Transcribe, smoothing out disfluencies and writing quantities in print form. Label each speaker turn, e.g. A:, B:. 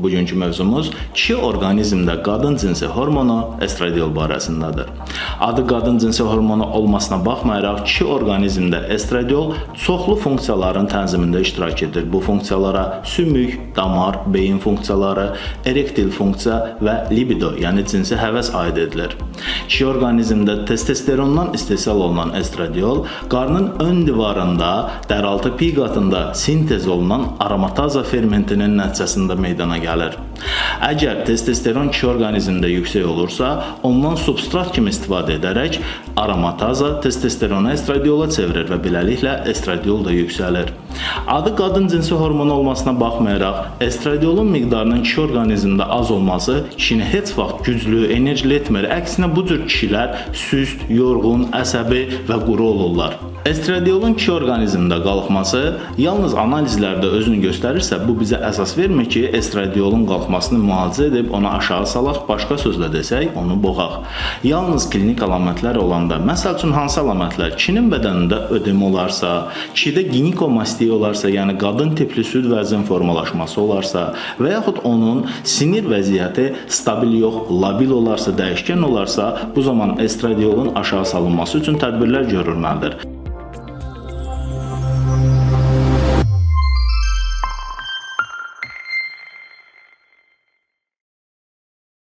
A: bugünkü mövzumuz kişi orqanizmdə qadın cinsi hormonu estradiol barəsindədir. Adı qadın cinsi hormonu olmasına baxmayaraq, kişi orqanizmdə estradiol çoxlu funksiyaların tənzimində iştirak edir. Bu funksiyalara sümük, damar, beyin funksiyaları, erektil funksiya və libido, yəni cinsi həvəs aid edilir. Kişi orqanizmdə testosterondan istehsal olunan estradiol qarnın ön divarında, dəraltı piy qatında sintez olunan aromataza fermentinin nəticəsində meydana gəlir. Əgər testosteron kişi orqanizmdə yüksək olursa, ondan substrat kimi istifadə edərək aromataza testosteronu estradiola çevirir və beləliklə estradiol da yüksəlir. Adı qadın cinsi hormonu olmasına baxmayaraq, estradiolun miqdarının kişi orqanizmdə az olması kişini heç vaxt güclü, enerjili etmir. Əksinə bu cür kişilər süst, yorğun, əsəbi və quru olurlar. Estradiolun kişi orqanizmdə qalxması yalnız analizlərdə özünü göstərirsə, bu bizə əsas vermir ki, estradiolun qalxmasını müalicə edib ona aşağı salaq, başqa sözlə desək, onu boğaq. Yalnız klinik əlamətlər olanda, məsəl üçün hansı əlamətlər? Kişinin bədənində ödem olarsa, kişidə ginikomastiya olarsa, yəni qadın tipli süd vəzin formalaşması olarsa və yaxud onun sinir vəziyyəti stabil yox, labil olarsa, dəyişkən olarsa, bu zaman estradiolun aşağı salınması üçün tədbirlər görülməlidir.